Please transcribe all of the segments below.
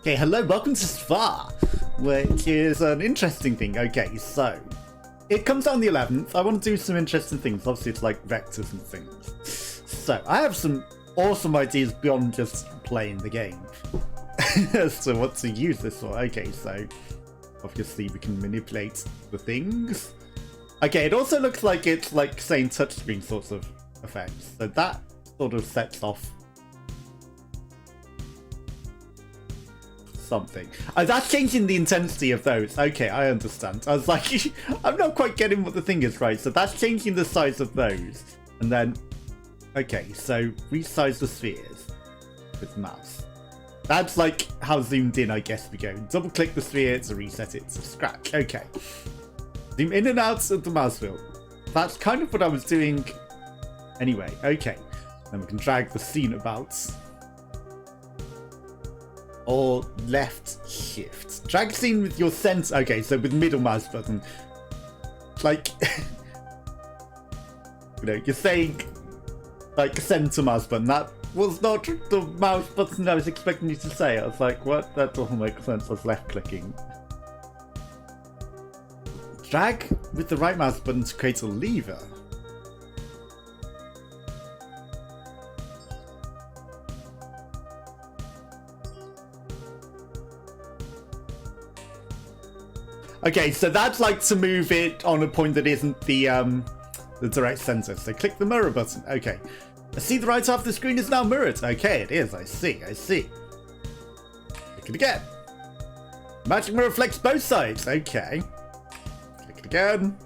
Okay, hello, welcome to Sfare, which is an interesting thing. Okay, so it comes out on the 11th. I want to do some interesting things. Obviously, it's like vectors and things. So I have some awesome ideas beyond just playing the game as to what to use this for. Okay, so obviously we can manipulate the things. Okay, it also looks like it's like same touchscreen sorts of effects. So that sort of sets off something. Oh, that's changing the intensity of those. Okay, I understand. I was like, I'm not quite getting what the thing is, right? So that's changing the size of those. And then, okay, so resize the spheres with mouse. That's like how zoomed in, I guess, we go. Double click the sphere to reset it to scratch. Okay. Zoom in and out of the mouse wheel. That's kind of what I was doing anyway. Okay. Then we can drag the scene about. Or left shift. Drag scene with your center. Okay, so with middle mouse button. Like, you know, you're saying like center mouse button. That was not the mouse button I was expecting you to say. I was like, what? That doesn't make sense. I was left clicking. Drag with the right mouse button to create a lever. Okay, so that's like to move it on a point that isn't the direct center. So click the mirror button. Okay. I see the right half of the screen is now mirrored. Okay, it is. I see. Click it again. Magic mirror reflects both sides. Okay. Click it again.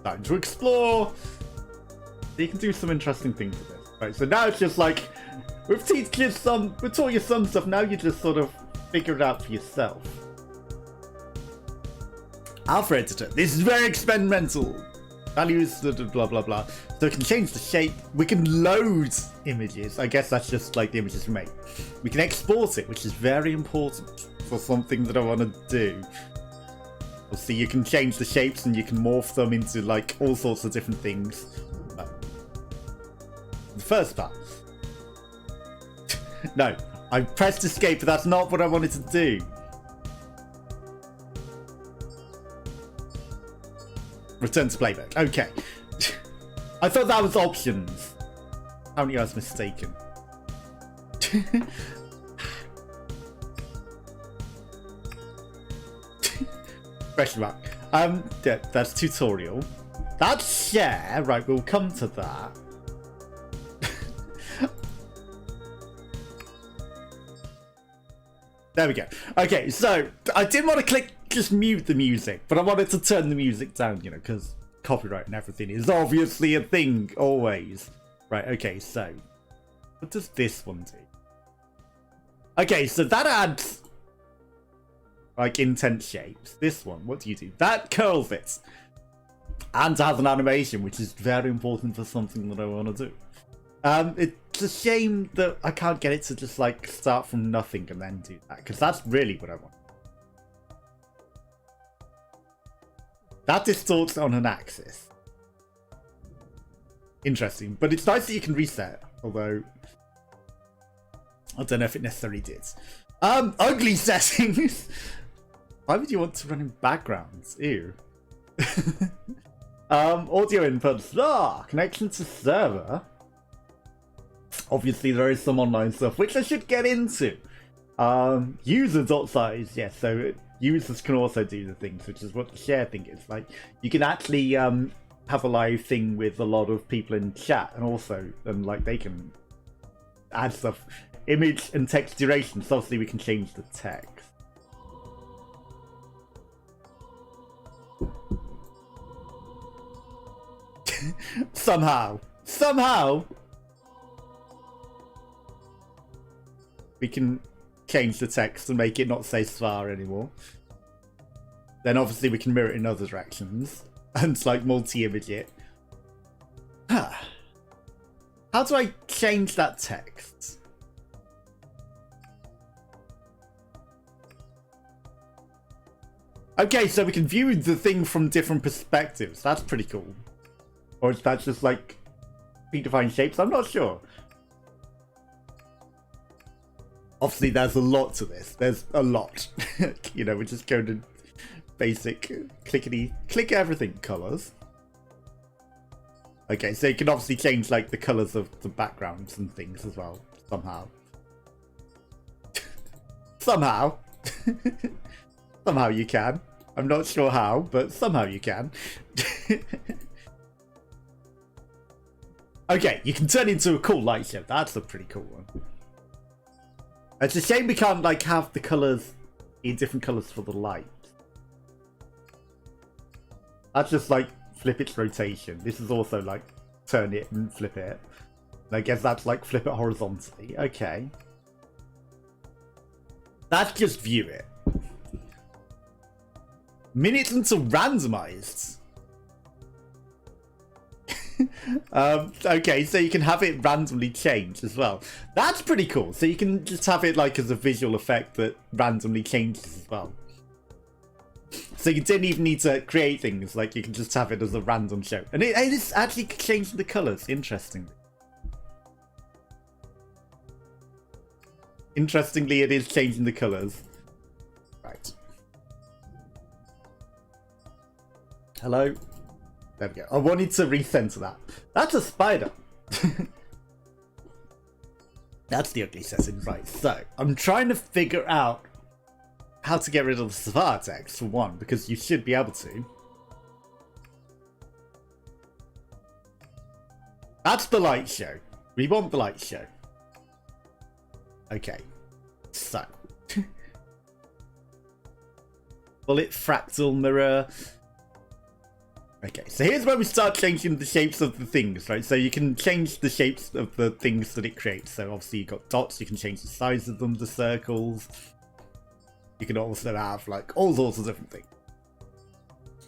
Time to explore. You can do some interesting things with this. Right, so now it's just like, we've taught you some stuff. Now you just sort of figure it out for yourself. Alpha editor. This is very experimental. Values, blah, blah, blah. So we can change the shape. We can load images. I guess that's just like the images we make. We can export it, which is very important for something that I want to do. So you can change the shapes and you can morph them into like all sorts of different things. The first part. No, I pressed escape, but that's not what I wanted to do. Return to playback. Okay. I thought that was options. Apparently I was mistaken. Question mark. Yeah, that's tutorial. That's share. Right, we'll come to that. There we go. Okay, so I didn't want to just mute the music, but I wanted to turn the music down, you know, because copyright and everything is obviously a thing, always. Right, okay, so what does this one do? Okay, so that adds like intense shapes. This one, what do you do? That curls it and has an animation, which is very important for something that I want to do. It's a shame that I can't get it to just like start from nothing and then do that, because that's really what I want. That distorts on an axis. Interesting, but it's nice that you can reset, although I don't know if it necessarily did. Ugly settings. Why would you want to run in backgrounds? Ew. Audio inputs. Connection to server. Obviously, there is some online stuff which I should get into. User.size. Yes, so users can also do the things, which is what the share thing is. Like, you can actually have a live thing with a lot of people in chat, and like they can add stuff. Image and text duration. So obviously we can change the text. Somehow we can change the text and make it not say Sfare anymore. Then obviously we can mirror it in other directions and like multi-image it. How do I change that text? Okay, so we can view the thing from different perspectives. That's pretty cool. Or is that just like predefined shapes? I'm not sure. Obviously, there's a lot to this. There's a lot. You know, we're just going to basic click everything colors. Okay, so you can obviously change like the colors of the backgrounds and things as well, somehow. Somehow. Somehow you can. I'm not sure how, but somehow you can. Okay, you can turn into a cool light show. That's a pretty cool one. It's a shame we can't like have the colors in different colors for the light. That's just like flip its rotation. This is also like turn it and flip it. And I guess that's like flip it horizontally. Okay. That's just view it. Minutes until randomized. Okay, so you can have it randomly change as well. That's pretty cool. So you can just have it like as a visual effect that randomly changes as well. So you didn't even need to create things, like you can just have it as a random show. And it is actually changing the colours, interestingly. Interestingly, it is changing the colours. Right. Hello? There we go. I wanted to recenter that. That's a spider. That's the ugly setting. Right, so I'm trying to figure out how to get rid of the Sfare text, for one, because you should be able to. That's the light show. We want the light show. Okay. So. Bullet, fractal, mirror. Okay, so here's where we start changing the shapes of the things, right? So you can change the shapes of the things that it creates. So obviously you've got dots, you can change the size of them, the circles. You can also have like all sorts of different things.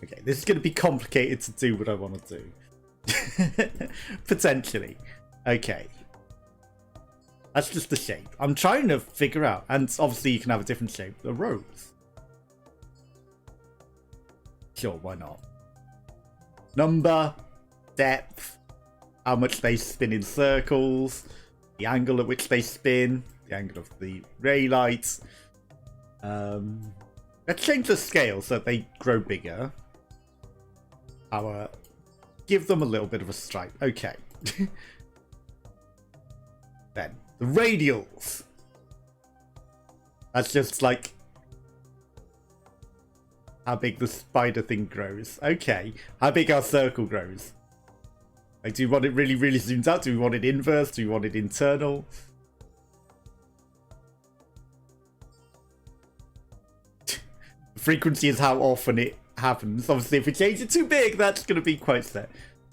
Okay, this is going to be complicated to do what I want to do. Potentially. Okay. That's just the shape. I'm trying to figure out, and obviously you can have a different shape. The rows. Sure, why not? Number, depth, how much they spin in circles, the angle at which they spin, the angle of the ray lights. Let's change the scale so that they grow bigger. Give them a little bit of a stripe. Okay. Then the radials. That's just like how big the spider thing grows. Okay. How big our circle grows. Like, do you want it really, really zoomed out? Do we want it inverse? Do we want it internal? Frequency is how often it happens. Obviously, if we change it too big, that's going to be quite set.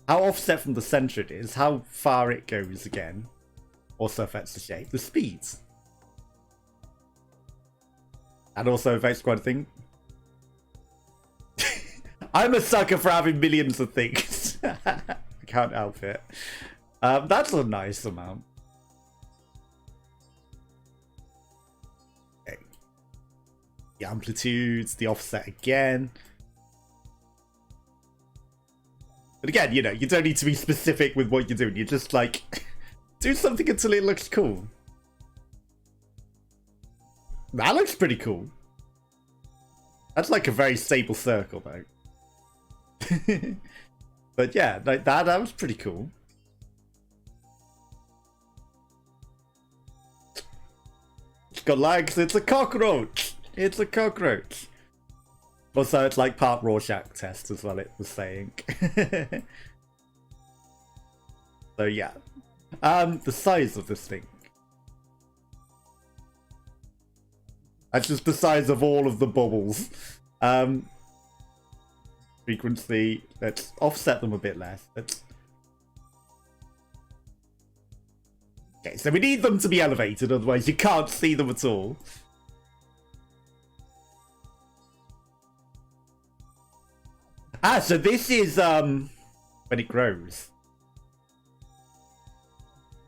How offset from the center it is, how far it goes again, also affects the shape. The speeds. That also affects quite a thing. I'm a sucker for having millions of things. I can't help it. That's a nice amount. Okay. The amplitudes, the offset again. But again, you know, you don't need to be specific with what you're doing. You just like do something until it looks cool. That looks pretty cool. That's like a very stable circle though. But yeah, like that was pretty cool. It's got legs, it's a cockroach. It's a cockroach. Also, it's like part Rorschach test as well, it was saying. So yeah. The size of this thing. That's just the size of all of the bubbles. Frequency, let's offset them a bit less. Okay, so we need them to be elevated, otherwise you can't see them at all. Ah, so this is when it grows.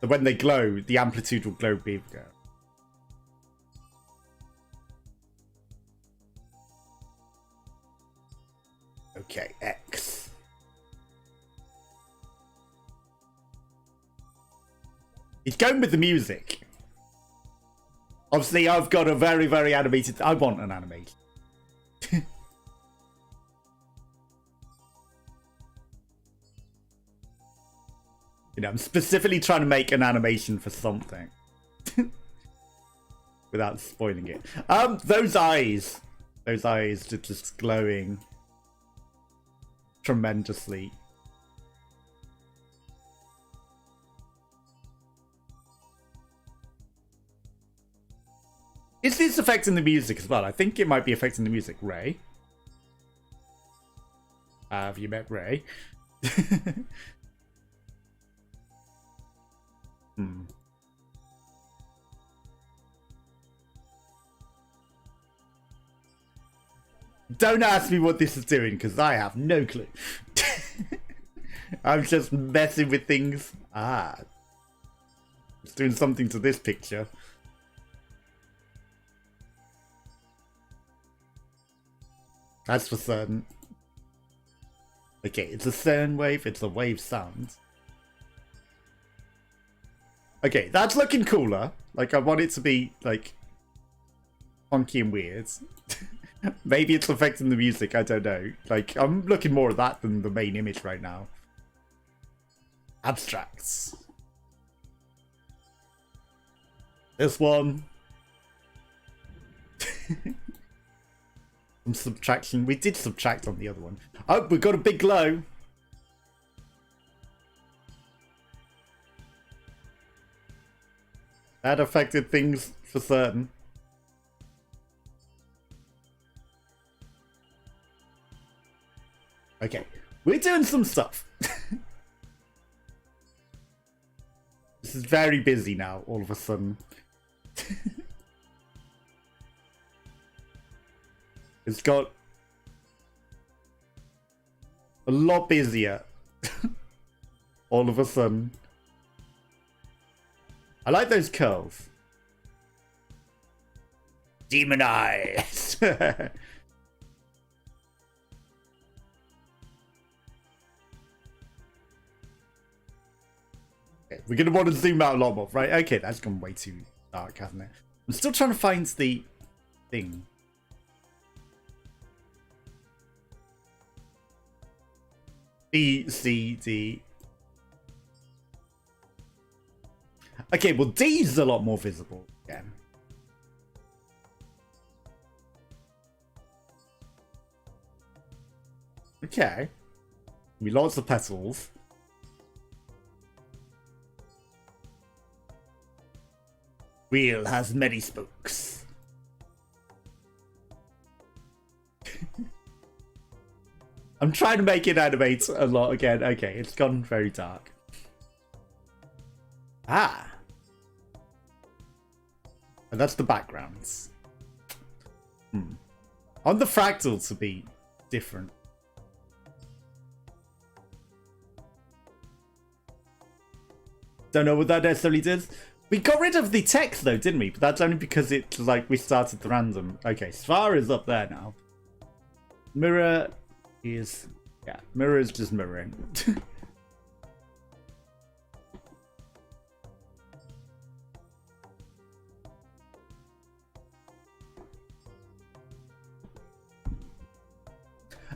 So when they glow, the amplitude will glow bigger. Okay, X. It's going with the music. Obviously, I've got a very, very animated... I want an animation. You know, I'm specifically trying to make an animation for something. Without spoiling it. Those eyes. Those eyes are just glowing tremendously. Is this affecting the music as well? I think it might be affecting the music. Ray? Have you met Ray? Don't ask me what this is doing, because I have no clue. I'm just messing with things. Ah. It's doing something to this picture. That's for certain. Okay, it's a sine wave, it's a wave sound. Okay, that's looking cooler. Like, I want it to be, like, funky and weird. Maybe it's affecting the music, I don't know. Like, I'm looking more at that than the main image right now. Abstracts. This one. Some subtraction. We did subtract on the other one. Oh, we got a big glow. That affected things for certain. Okay, we're doing some stuff. This is very busy now, all of a sudden. It's got a lot busier. All of a sudden. I like those curls. Demon eyes. We're going to want to zoom out a lot more, right? Okay, that's gone way too dark, hasn't it? I'm still trying to find the thing. B, C, D. Okay, well, D's a lot more visible again. Okay. We lots of petals. Wheel has many spokes. I'm trying to make it animate a lot again. Okay, it's gone very dark. Ah. And that's the backgrounds. On the fractal to be different. Don't know what that necessarily does. We got rid of the text though, didn't we? But that's only because it's like we started the random. Okay, Sfare is up there now. Mirror is... yeah, mirror is just mirroring.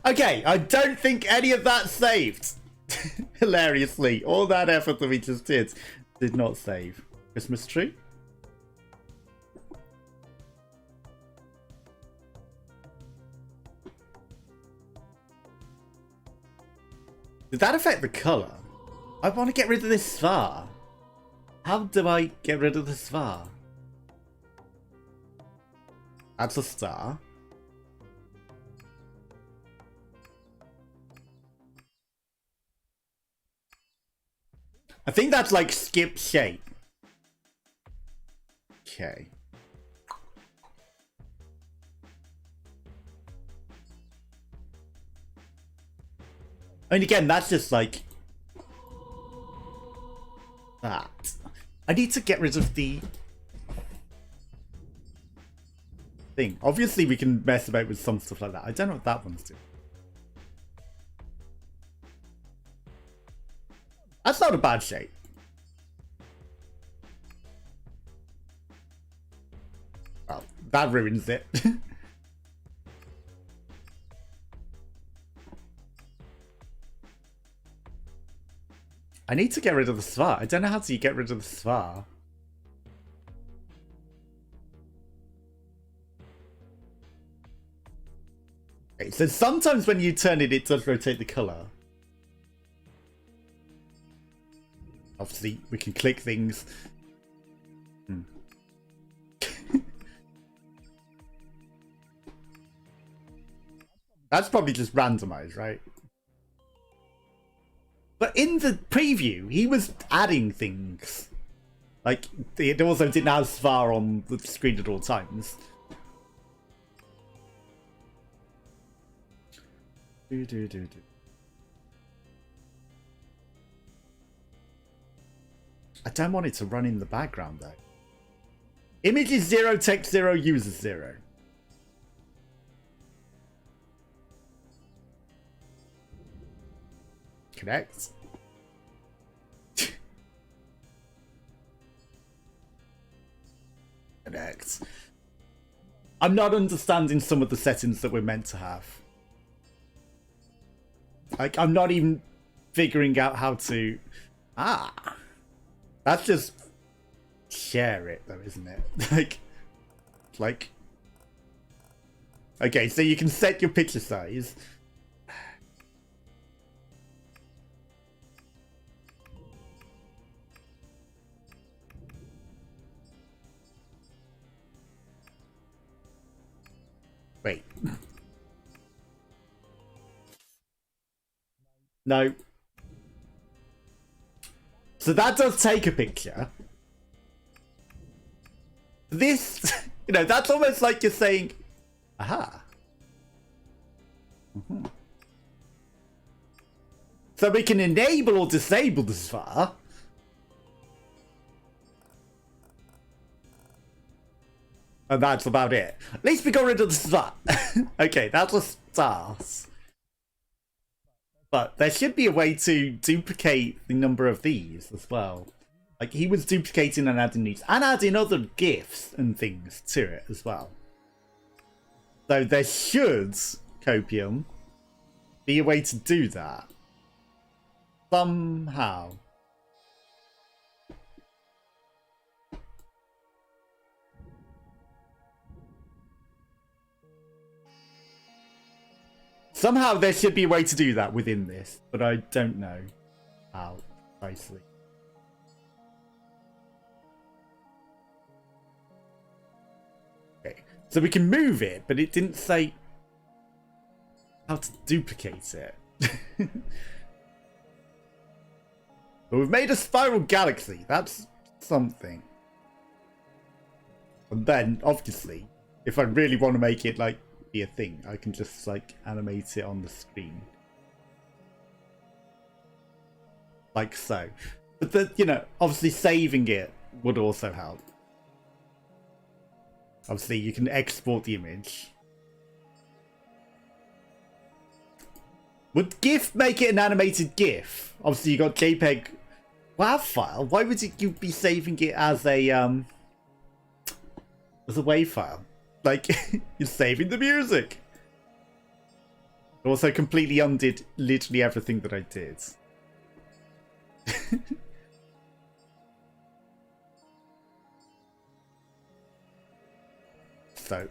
Okay, I don't think any of that saved. Hilariously, all that effort that we just did not save. Christmas tree? Did that affect the colour? I want to get rid of this Sfare. How do I get rid of the Sfare? That's a star. I think that's like skip shape. Okay. And again, that's just like that. I need to get rid of the thing. Obviously, we can mess about with some stuff like that. I don't know what that one's doing. That's not a bad shape. That ruins it. I need to get rid of the Sfare. I don't know how to get rid of the Sfare. Okay, so sometimes when you turn it, it does rotate the color. Obviously, we can click things. That's probably just randomized, right? But in the preview, he was adding things. Like, it also didn't have Sfare on the screen at all times. I don't want it to run in the background, though. Image is 0, text 0, user 0. Connect. Connect. I'm not understanding some of the settings that we're meant to have. Like, I'm not even figuring out how to... Ah! That's just... share it, though, isn't it? Like... Okay, so you can set your picture size. Wait. No. So that does take a picture. This, you know, that's almost like you're saying, aha. So we can enable or disable the Sfare. And that's about it. At least we got rid of the Sfare. Okay, that was stars. But there should be a way to duplicate the number of these as well. Like, he was duplicating and adding these. And adding other GIFs and things to it as well. So there should, Copium, be a way to do that. Somehow. Somehow there should be a way to do that within this, but I don't know how precisely. Okay, so we can move it, but it didn't say how to duplicate it. But we've made a spiral galaxy. That's something. And then, obviously, if I really want to make it like be a thing, I can just like animate it on the screen like so. But the, you know, obviously saving it would also help. Obviously you can export the image. Would GIF make it an animated GIF? Obviously you got JPEG WAV file. Why would you be saving it as a WAV file? Like, you're saving the music. Also completely undid literally everything that I did. So,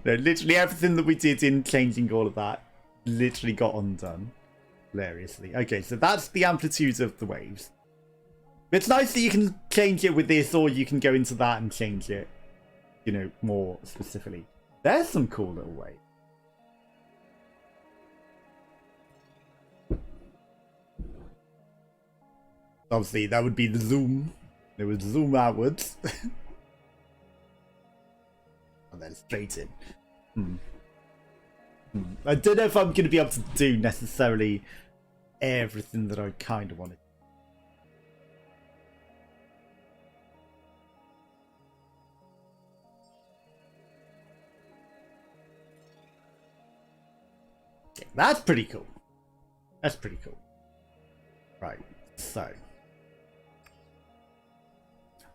no, literally everything that we did in changing all of that literally got undone. Hilariously. Okay, so that's the amplitude of the waves. It's nice that you can change it with this, or you can go into that and change it, you know, more specifically. There's some cool little waves. Obviously, that would be the zoom. It would zoom outwards. And then straight in. I don't know if I'm going to be able to do necessarily everything that I kind of wanted. Okay, that's pretty cool. That's pretty cool. Right, so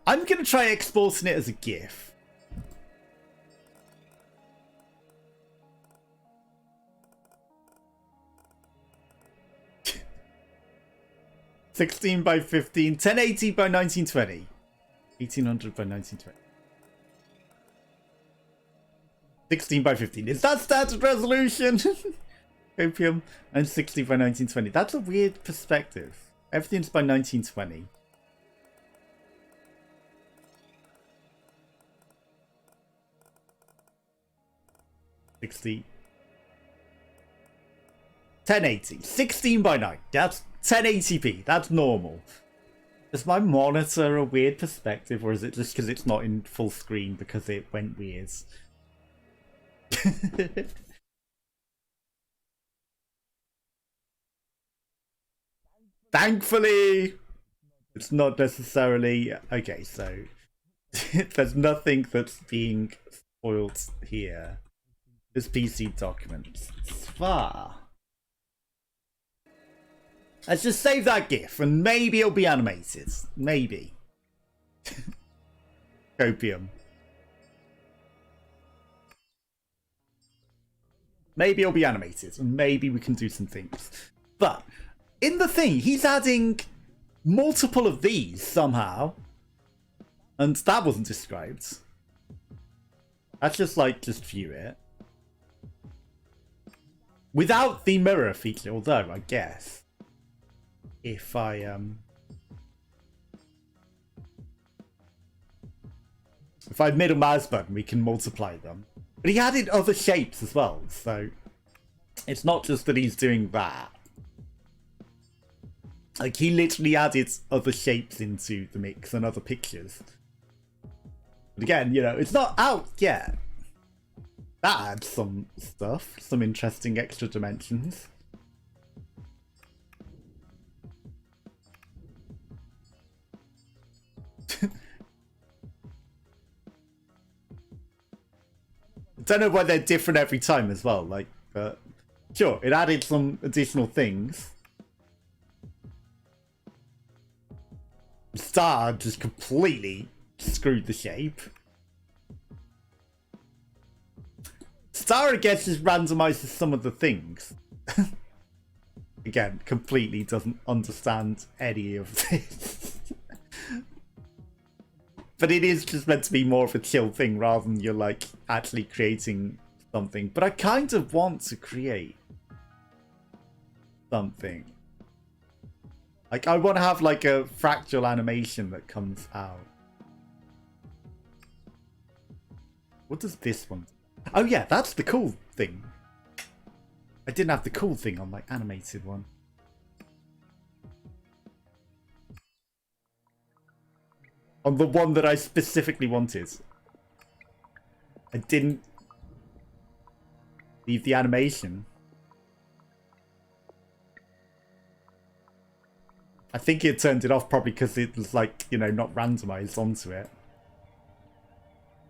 I'm going to try exporting it as a GIF. 16 by 15, 1080 by 1920, 1800 by 1920. 16 by 15. Is that standard resolution? Opium. And 60 by 1920. That's a weird perspective. Everything's by 1920. $60. 1080. 16 by 9. That's 1080p. That's normal. Is my monitor a weird perspective, or is it just because it's not in full screen because it went weird? Thankfully, it's not necessarily... Okay, so there's nothing that's being spoiled here. This PC documents. Sfare. Let's just save that GIF and maybe it'll be animated. Maybe. Copium. Maybe it'll be animated and maybe we can do some things. But in the thing, he's adding multiple of these somehow. And that wasn't described. That's just like, just view it. Without the mirror feature, although I guess if I middle mouse button, we can multiply them. But he added other shapes as well, so it's not just that he's doing that. Like, he literally added other shapes into the mix and other pictures. But again, you know, it's not out yet. That adds some stuff, some interesting extra dimensions. I don't know why they're different every time as well, like, but sure, it added some additional things. Star just completely screwed the shape. Star, I guess, just randomizes some of the things. Again, completely doesn't understand any of this. But it is just meant to be more of a chill thing rather than you're like actually creating something. But I kind of want to create something. Like, I want to have like a fractal animation that comes out. What does this one do? Oh yeah, that's the cool thing. I didn't have the cool thing on my animated one. On the one that I specifically wanted. I didn't leave the animation. I think it turned it off probably because it was like, you know, not randomized onto it.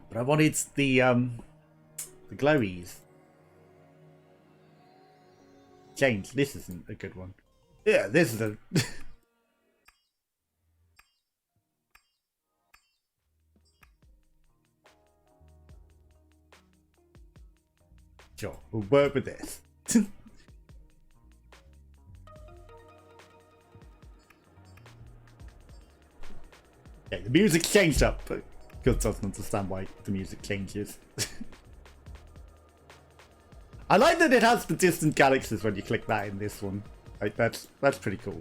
But I wanted the glowies. Change. This isn't a good one. Yeah, this is a... Sure, we'll work with this. Okay, the music changed up, but God doesn't understand why the music changes. I like that it has the distant galaxies when you click that in this one. Like, that's pretty cool.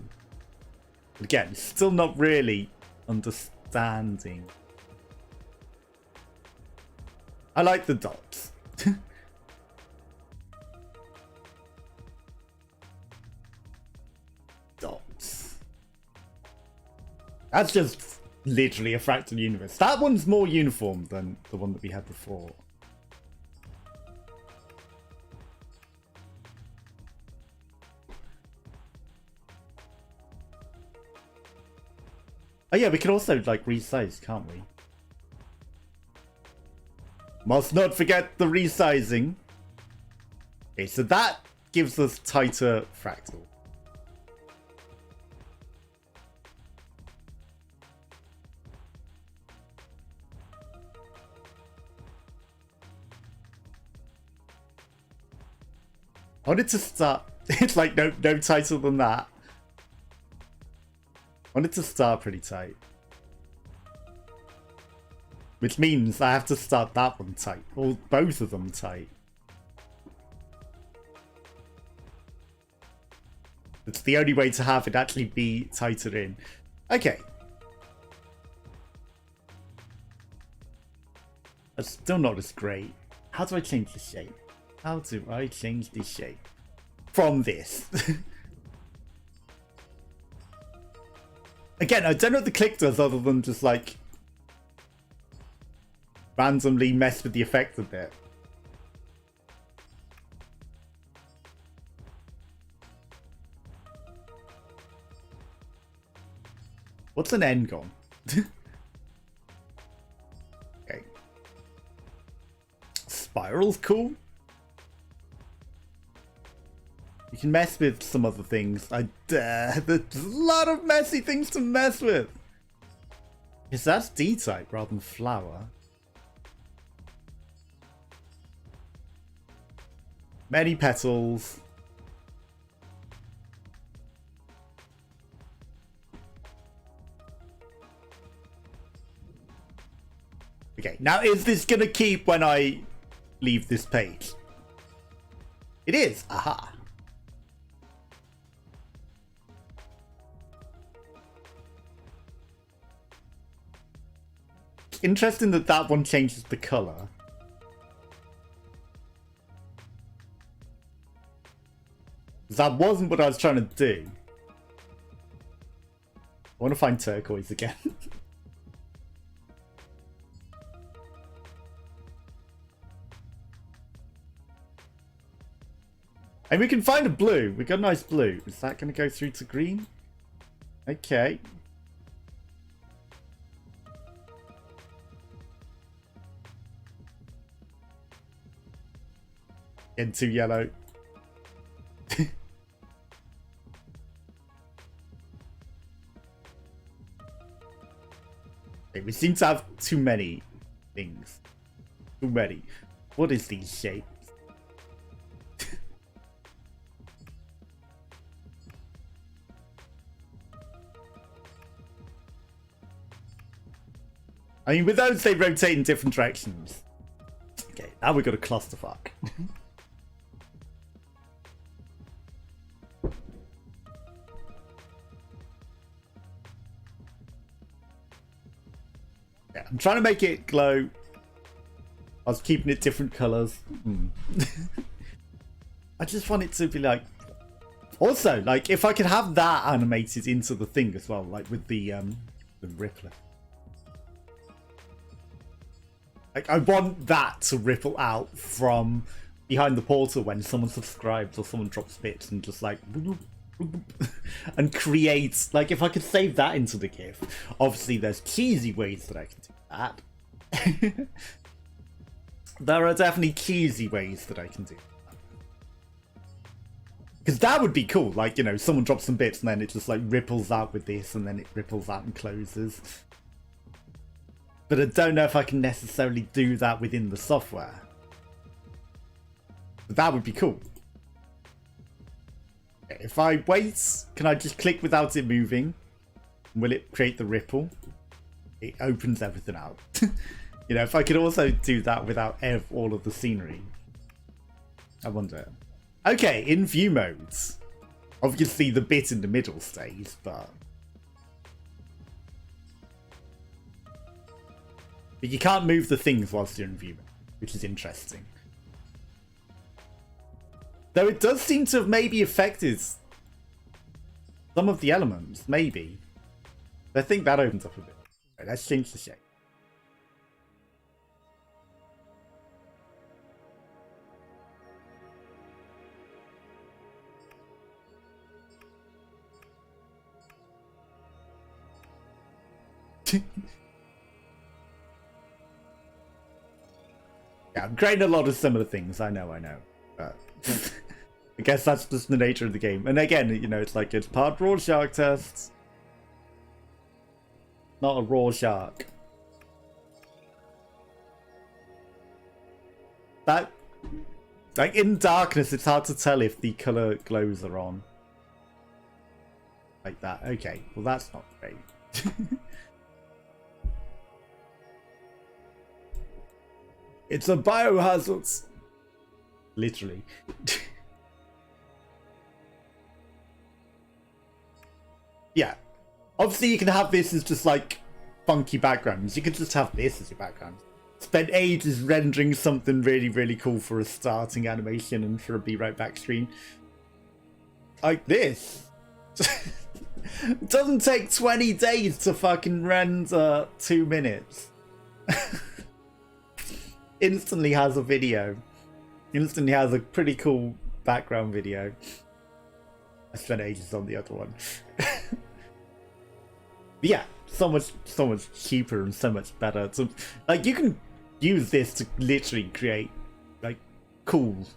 But again, still not really understanding. I like the dots. Dots. That's just literally a fractal universe. That one's more uniform than the one that we had before. Oh yeah, we can also like resize, can't we? Must not forget the resizing. Okay, so that gives us tighter fractal. I wanted to start. It's like no tighter than that. want it to start pretty tight. Which means I have to start that one tight, or both of them tight. It's the only way to have it actually be tighter in. Okay. That's still not as great. How do I change the shape? How do I change the shape? From this. Again, I don't know what the click does other than just like randomly mess with the effect a bit. What's an end gone? Okay. Spiral's cool. You can mess with some other things. There's a lot of messy things to mess with. Because that's D-type rather than flower. Many petals. Okay, now is this gonna keep when I leave this page? It is. Aha. Interesting that that one changes the color. That wasn't what I was trying to do. I want to find turquoise again. And we can find a blue. We got a nice blue. Is that going to go through to green? Okay. Into yellow. Okay, we seem to have too many things. Too many. What is these shapes? I mean, with those, they rotate in different directions. Okay, now we've got a clusterfuck. Yeah, I'm trying to make it glow. I was keeping it different colors. I just want it to be like... Also, like, if I could have that animated into the thing as well, like with the rippler. Like, I want that to ripple out from behind the portal when someone subscribes or someone drops bits and just like... and creates... Like, if I could save that into the GIF. Obviously, there's cheesy ways that I can do that. There are definitely cheesy ways that I can do that. Because that would be cool. Like, you know, someone drops some bits and then it just, like, ripples out with this and then it ripples out and closes. But I don't know if I can necessarily do that within the software. But that would be cool. If I wait, can I just click without it moving? Will it create the ripple? It opens everything out. You know, if I could also do that without all of the scenery. I wonder. Okay, in view modes. Obviously the bit in the middle stays, but you can't move the things whilst you're in view mode, which is interesting. Though it does seem to have maybe affected some of the elements, maybe. I think that opens up a bit. Right, let's change the shape. Yeah, I'm creating a lot of similar things, I know. But I guess that's just the nature of the game. And again, you know, it's like it's part raw shark tests. Not a raw shark. That, like in darkness, it's hard to tell if the color glows are on. like that. Okay, well that's not great. It's a biohazard. Literally. Yeah. Obviously you can have this as just like funky backgrounds. You could just have this as your background. Spend ages rendering something really, really cool for a starting animation and for a be right back screen. Like this. It doesn't take 20 days to fucking render 2 minutes. Instantly has a video. Instantly has a pretty cool background video. I spent ages on the other one. But yeah, so much cheaper and so much better. So, like, you can use this to literally create like cool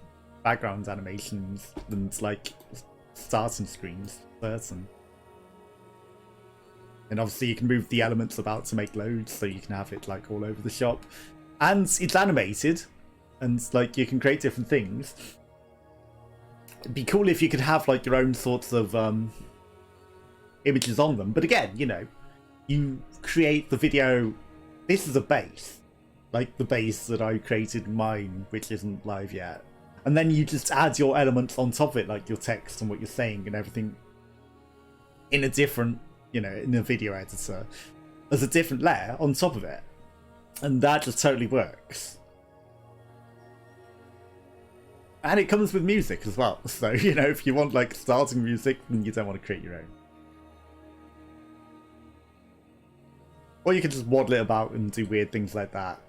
background animations and like starting screens. Certain. And obviously you can move the elements about to make loads, so you can have it like all over the shop. And it's animated, and like you can create different things. It'd be cool if you could have like your own sorts of images on them. But again, you know, you create the video. This is a base, like the base that I created mine, which isn't live yet. And then you just add your elements on top of it, like your text and what you're saying and everything in a different, you know, in a video editor as a different layer on top of it. And that just totally works. And it comes with music as well. So, you know, if you want like starting music, then you don't want to create your own. Or you can just waddle it about and do weird things like that.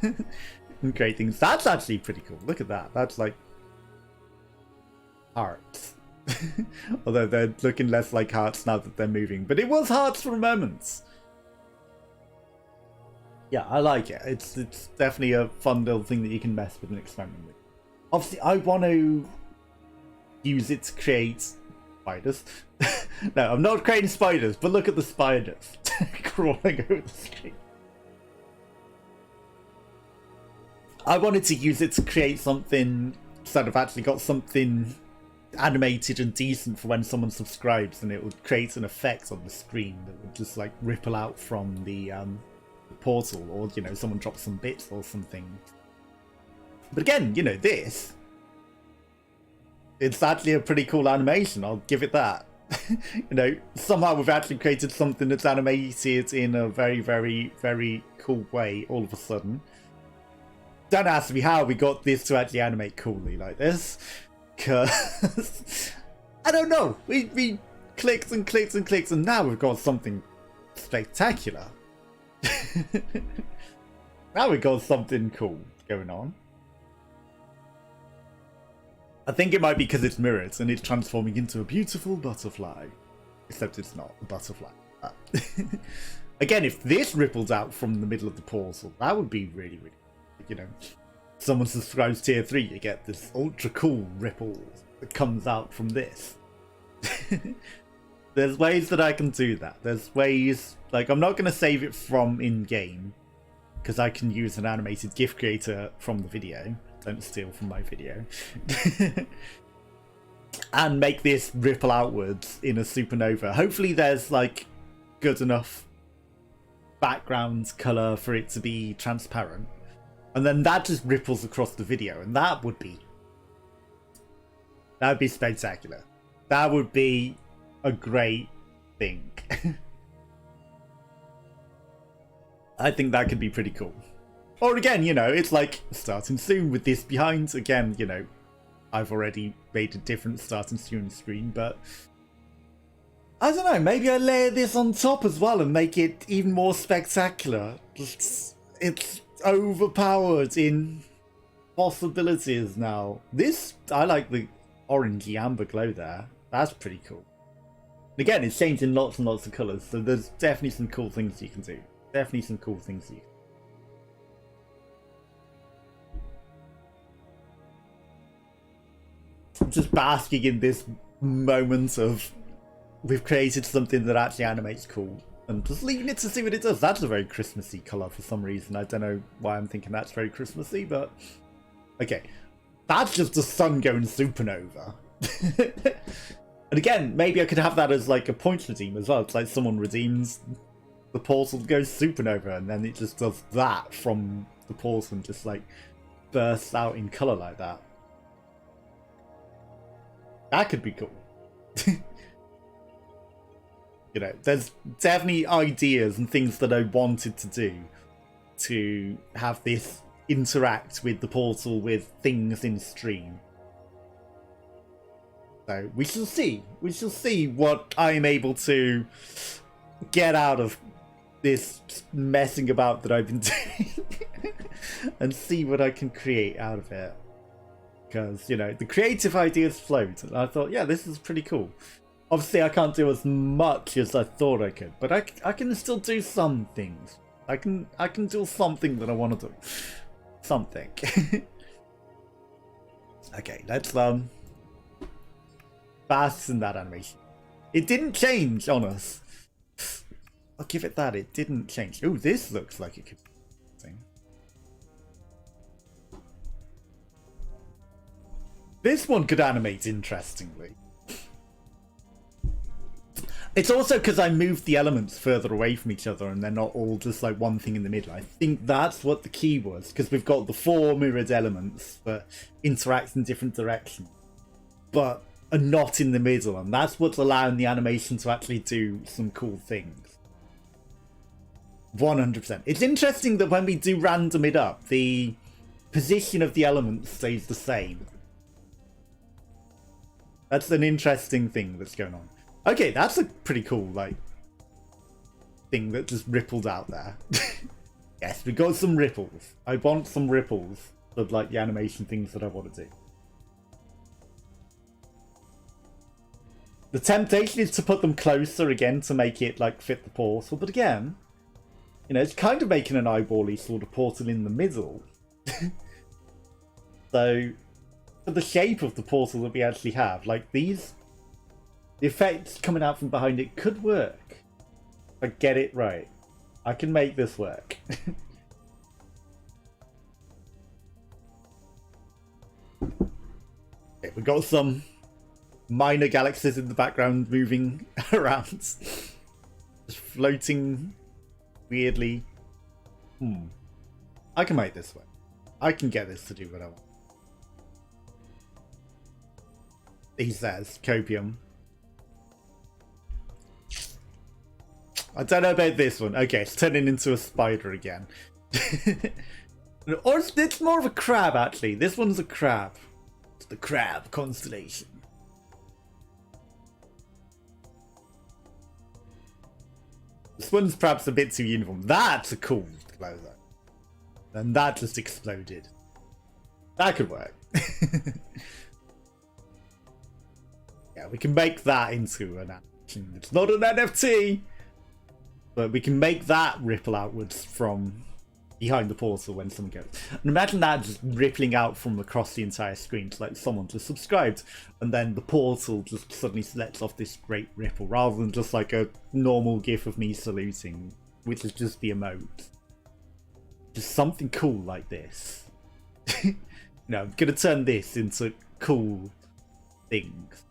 And create things. That's actually pretty cool. Look at that. That's like hearts. Although they're looking less like hearts now that they're moving. But it was hearts for a moment. Yeah, I like it. It's definitely a fun little thing that you can mess with and experiment with. Obviously, I want to use it to create spiders. No, I'm not creating spiders, but look at the spiders crawling over the screen. I wanted to use it to create something so I've actually got something animated and decent for when someone subscribes, and it would create an effect on the screen that would just like ripple out from the portal, or you know, someone drops some bits or something. But again, you know, this, it's actually a pretty cool animation, I'll give it that. You know, somehow we've actually created something that's animated in a very, very, very cool way all of a sudden. Don't ask me how we got this to actually animate coolly like this, because I don't know, we clicked and clicked and clicked, and now we've got something spectacular. Now we got something cool going on. I think it might be because it's mirrored and it's transforming into a beautiful butterfly. Except it's not a butterfly. Again, if this rippled out from the middle of the portal, that would be really, really, you know, someone subscribes tier 3, you get this ultra cool ripple that comes out from this. There's ways that I can do that. There's ways, like, I'm not going to save it from in-game, because I can use an animated GIF creator from the video. Don't steal from my video. And make this ripple outwards in a supernova. Hopefully there's, like, good enough background colour for it to be transparent. And then that just ripples across the video, and that would be spectacular. That would be a great thing. I think that could be pretty cool. Or again, you know, it's like starting soon with this behind. Again, you know, I've already made a different starting soon screen, but I don't know, maybe I layer this on top as well and make it even more spectacular. It's overpowered in possibilities now. This, I like the orangey amber glow there. That's pretty cool. Again, it's changing lots and lots of colours, so there's definitely some cool things you can do. Definitely some cool things you can do. I'm just basking in this moment of we've created something that actually animates cool, and just leaving it to see what it does. That's a very Christmassy colour for some reason. I don't know why I'm thinking that's very Christmassy, but okay. That's just the sun going supernova. And again, maybe I could have that as like a point redeem as well. It's like someone redeems the portal, goes supernova, and then it just does that from the portal and just like bursts out in color like that. That could be cool. You know, there's definitely ideas and things that I wanted to do to have this interact with the portal with things in stream. So we shall see. We shall see what I'm able to get out of this messing about that I've been doing and see what I can create out of it. Because, you know, the creative ideas flowed, and I thought, yeah, this is pretty cool. Obviously, I can't do as much as I thought I could, but I can still do some things. I can do something that I want to do. Something. Okay, let's fasten that animation. It didn't change on us. I'll give it that. It didn't change. Ooh, this looks like it could be something. This one could animate interestingly. It's also because I moved the elements further away from each other and they're not all just like one thing in the middle. I think that's what the key was, because we've got the 4 mirrored elements that interact in different directions, but are not in the middle, and that's what's allowing the animation to actually do some cool things. 100%. It's interesting that when we do random it up, the position of the elements stays the same. That's an interesting thing that's going on. Okay, that's a pretty cool, like, thing that just rippled out there. Yes, we got some ripples. I want some ripples of, like, the animation things that I want to do. The temptation is to put them closer again to make it, like, fit the portal. But again, you know, it's kind of making an eyeball-y sort of portal in the middle. So, for the shape of the portal that we actually have, like, these... the effects coming out from behind it could work. If I get it right. I can make this work. Okay, we've got some minor galaxies in the background moving around. Just floating weirdly. I can make this work. I can get this to do what I want. He says, copium. I don't know about this one. Okay, it's turning into a spider again. Or it's more of a crab, actually. This one's a crab. It's the crab constellation. This one's perhaps a bit too uniform. That's a cool close-up. And that just exploded. That could work. Yeah, we can make that into an animation. It's not an NFT! But we can make that ripple outwards from behind the portal when someone goes. And imagine that just rippling out from across the entire screen to like someone just subscribed, and then the portal just suddenly lets off this great ripple rather than just like a normal gif of me saluting, which is just the emote. Just something cool like this. No, I'm gonna turn this into cool things.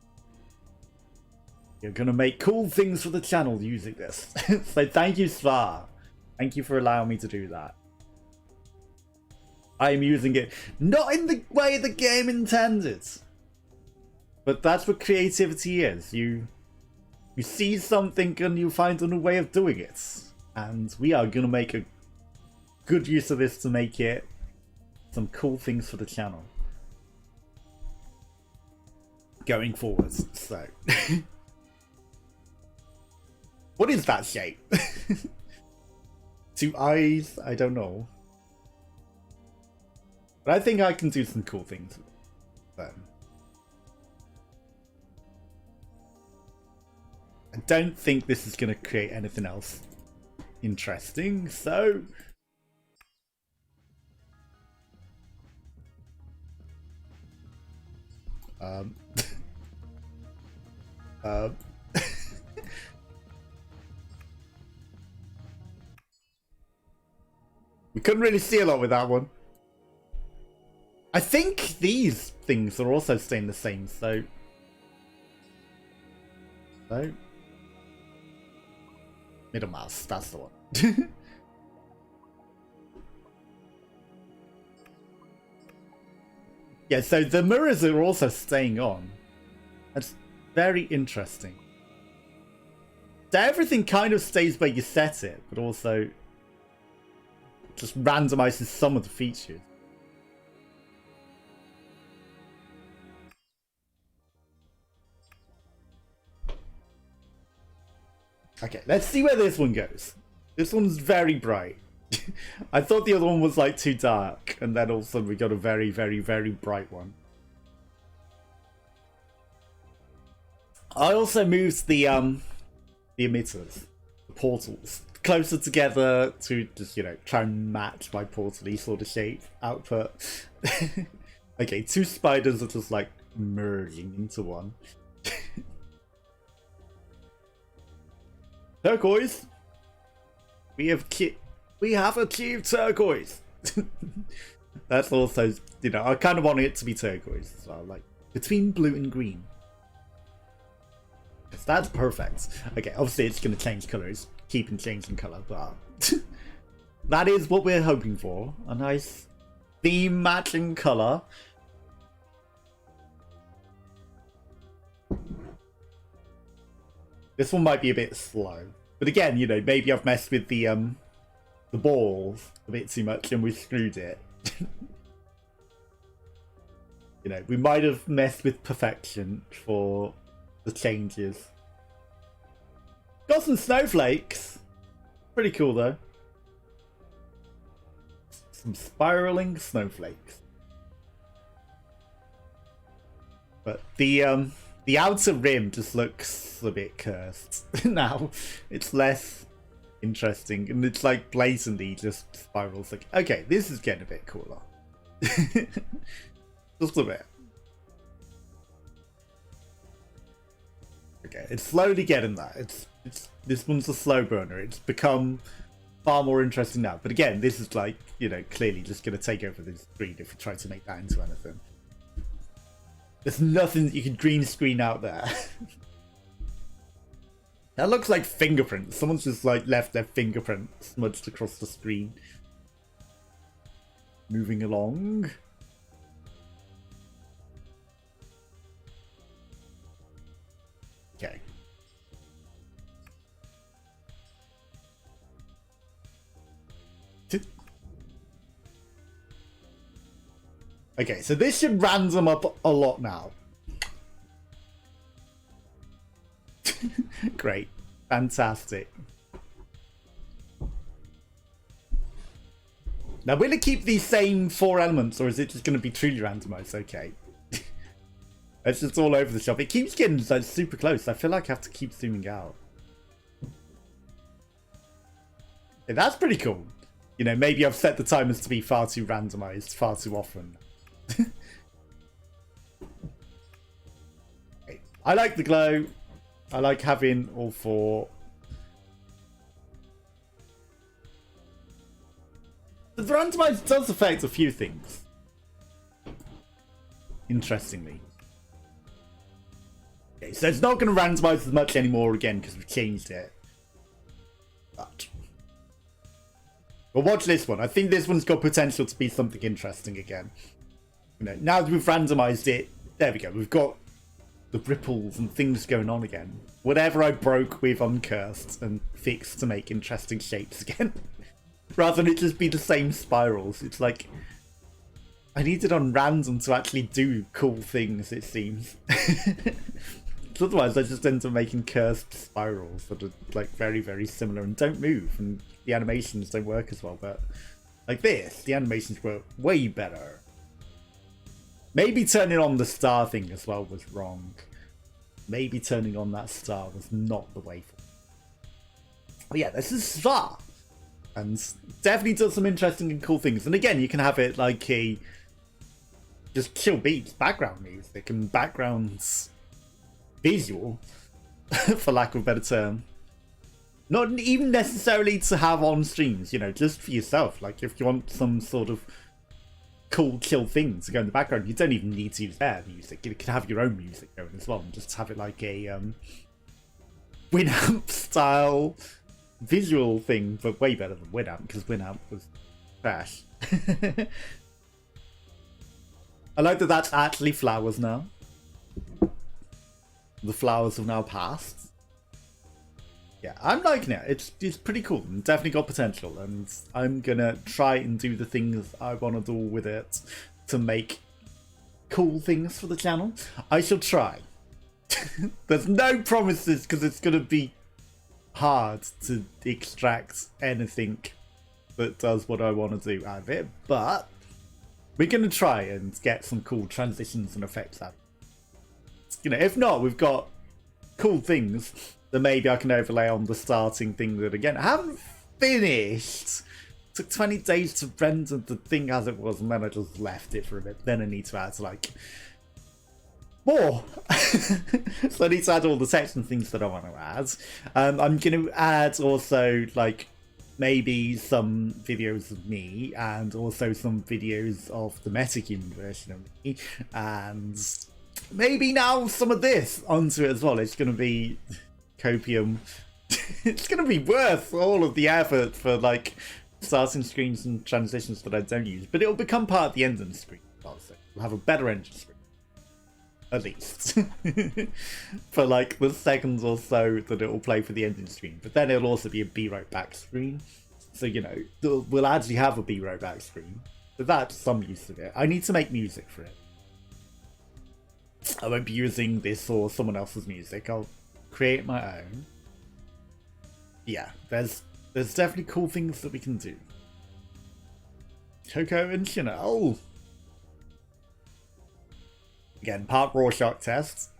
You're gonna make cool things for the channel using this. So thank you, Sfare. Thank you for allowing me to do that. I am using it not in the way the game intended, but that's what creativity is. You see something and you find a new way of doing it, and we are gonna make a good use of this to make it some cool things for the channel going forwards. So. What is that shape? 2 eyes? I don't know. But I think I can do some cool things with them. I don't think this is going to create anything else interesting, so... We couldn't really see a lot with that one. I think these things are also staying the same, so... No. Middle mouse, that's the one. Yeah, so the mirrors are also staying on. That's very interesting. So everything kind of stays where you set it, but also just randomizes some of the features. Okay, let's see where this one goes. This one's very bright. I thought the other one was like too dark, and then all of a sudden we got a very, very, very bright one. I also moved the emitters, the portals, closer together to just, you know, try and match my portal-y sort of shape output. Okay, two spiders are just like merging into one. Turquoise! We have achieved turquoise! That's also, you know, I kind of want it to be turquoise as well, like between blue and green. That's perfect. Okay, obviously it's going to change colours, keeping changing colour, but that is what we're hoping for. A nice theme matching colour. This one might be a bit slow, but again, you know, maybe I've messed with the balls a bit too much and we screwed it. You know, we might have messed with perfection for the changes. Got some snowflakes. Pretty cool though. Some spiraling snowflakes. But the outer rim just looks a bit cursed now. It's less interesting and it's like blatantly just spirals. Like, okay, this is getting a bit cooler. Just a bit. Okay, it's slowly getting that. It's this one's a slow burner. It's become far more interesting now. But again, this is like, you know, clearly just going to take over the screen if you try to make that into anything. There's nothing that you can green screen out there. That looks like fingerprints. Someone's just like left their fingerprint smudged across the screen. Moving along. Okay. Okay, so this should random up a lot now. Great. Fantastic. Now, will it keep these same 4 elements, or is it just going to be truly randomized? Okay. It's just all over the shop. It keeps getting like super close. I feel like I have to keep zooming out. Okay, that's pretty cool. You know, maybe I've set the timers to be far too randomized far too often. Okay. I like the glow. I like having all 4. The randomize does affect a few things. Interestingly. Okay, so it's not going to randomize as much anymore again because we've changed it. But watch this one. I think this one's got potential to be something interesting again. You know, now that we've randomized it, there we go. We've got the ripples and things going on again. Whatever I broke with Uncursed and fixed to make interesting shapes again. Rather than it just be the same spirals. It's like I need it on random to actually do cool things, it seems. Otherwise I just end up making cursed spirals that are like very, very similar and don't move, and the animations don't work as well. But like this, the animations work way better. Maybe turning on the star thing as well was wrong. Maybe turning on that star was not the way for it. But yeah, this is Sfare. And definitely does some interesting and cool things. And again, you can have it like a just chill beats, background music, and backgrounds visual, for lack of a better term. Not even necessarily to have on streams, you know, just for yourself. Like if you want some sort of cool, chill thing to go in the background, you don't even need to use their music. You can have your own music going as well, and just have it like a Winamp style visual thing, but way better than Winamp, because Winamp was trash. I like that that's actually flowers now. The flowers have now passed. Yeah, I'm liking it. It's pretty cool and definitely got potential, and I'm gonna try and do the things I want to do with it to make cool things for the channel. I shall try. There's no promises because it's gonna be hard to extract anything that does what I want to do out of it, but we're gonna try and get some cool transitions and effects out. You know, if not, we've got cool things that maybe I can overlay on the starting thing that, again, I haven't finished. It took 20 days to render the thing as it was, and then I just left it for a bit. Then I need to add, like, more. So I need to add all the text and things that I want to add. I'm going to add also, like, maybe some videos of me, and also some videos of the metahuman version of me, and maybe now some of this onto it as well. It's going to be copium. It's going to be worth all of the effort for, like, starting screens and transitions that I don't use, but it'll become part of the engine screen also. We'll have a better engine screen, at least, for like the seconds or so that it will play for the engine screen. But then it'll also be a B-roll back screen, so, you know, we'll actually have a B-roll back screen, but that's some use of it. I need to make music for it. I won't be using this or someone else's music. I'll create my own. Yeah, there's definitely cool things that we can do. Coco and Chanel. Again, part Rorschach test.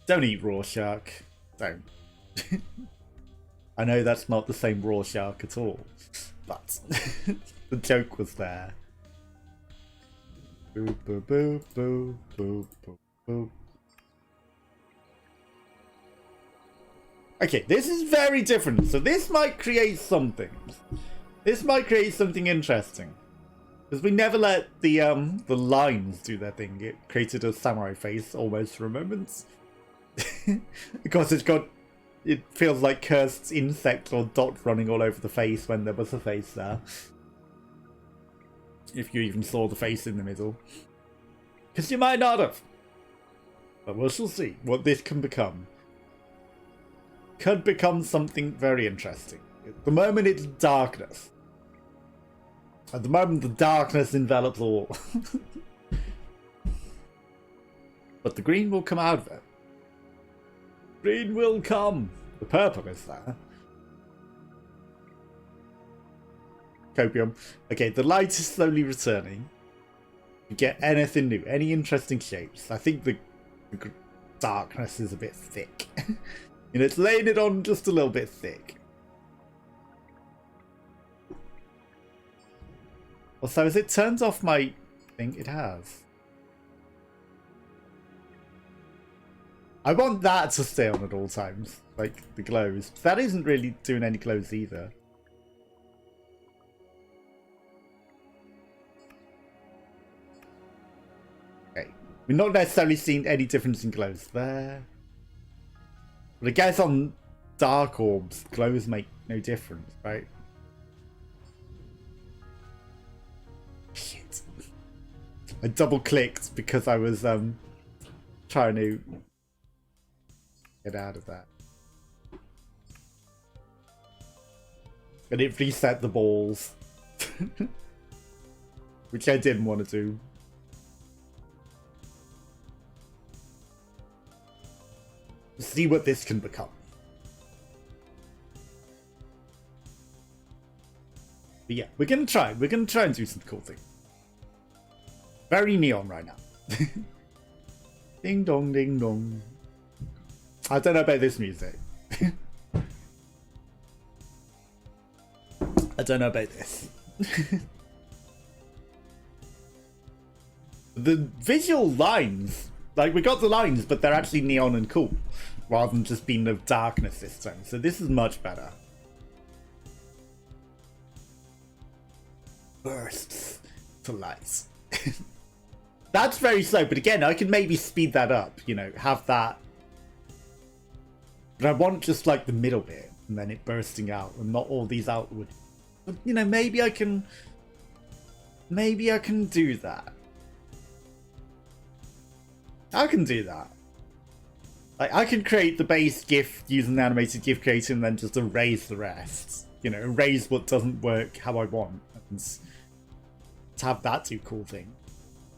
Don't eat Rorschach. Don't. I know that's not the same Rorschach at all, but the joke was there. Boop, boop, boop, boop, boop, boop, boop. Okay, this is very different, so this might create something. This might create something interesting. Because we never let the lines do their thing. It created a samurai face almost for a moment. Because it feels like cursed insect or dot running all over the face when there was a face there. If you even saw the face in the middle. Because you might not have. But we shall see what this can become. Could become something very interesting. At the moment it's darkness. At the moment the darkness envelops all. But the green will come out of it. Green will come. The purple is there. Copium. Okay, the light is slowly returning. You get anything new, any interesting shapes. I think the darkness is a bit thick. And it's laying it on just a little bit thick. Also, has it turned off my thing? It has. I want that to stay on at all times, like the glows. That isn't really doing any glows either. Okay, we're not necessarily seeing any difference in glows there. But I guess on dark orbs, glows make no difference, right? Shit. I double clicked because I was trying to get out of that. And it reset the balls. Which I didn't want to do. See what this can become. But yeah, we're gonna try. We're gonna try and do some cool things. Very neon right now. Ding dong, ding dong. I don't know about this music. I don't know about this. The visual lines, like we got the lines, but they're actually neon and cool, rather than just being of darkness this time. So this is much better. Bursts to light. That's very slow, but again, I could maybe speed that up, you know, have that But I want just like the middle bit and then it bursting out and not all these outward. But, you know, maybe I can do that. I can do that. Like, I can create the base GIF using the animated GIF creator and then just erase the rest. You know, erase what doesn't work how I want. And to have that do cool thing.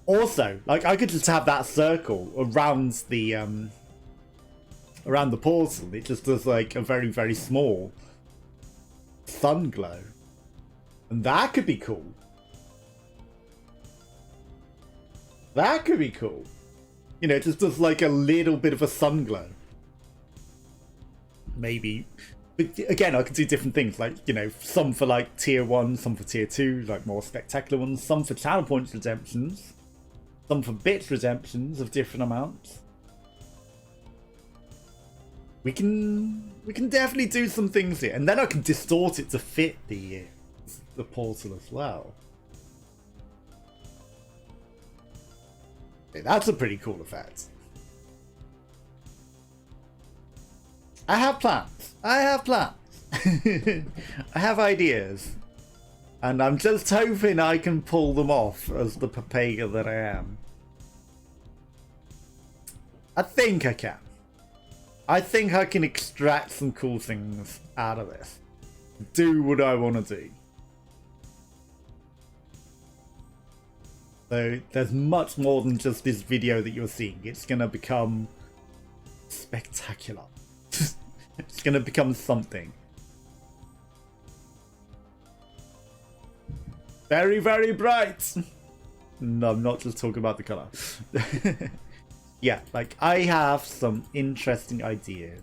Also, like, I could just have that circle around the portal. It just does like a very, very small sun glow. And that could be cool. That could be cool. You know, it just does like a little bit of a sun glow. Maybe. But again, I could do different things. Like, you know, some for like tier 1, some for tier 2, like more spectacular ones. Some for channel points redemptions. Some for bits redemptions of different amounts. We can definitely do some things here. And then I can distort it to fit the portal as well. That's a pretty cool effect. I have plans. I have ideas. And I'm just hoping I can pull them off as the Papega that I am. I think I can. I think I can extract some cool things out of this. Do what I want to do. So there's much more than just this video that you're seeing. It's going to become spectacular. It's going to become something. Very, very bright. No, I'm not just talking about the color. Yeah, like I have some interesting ideas.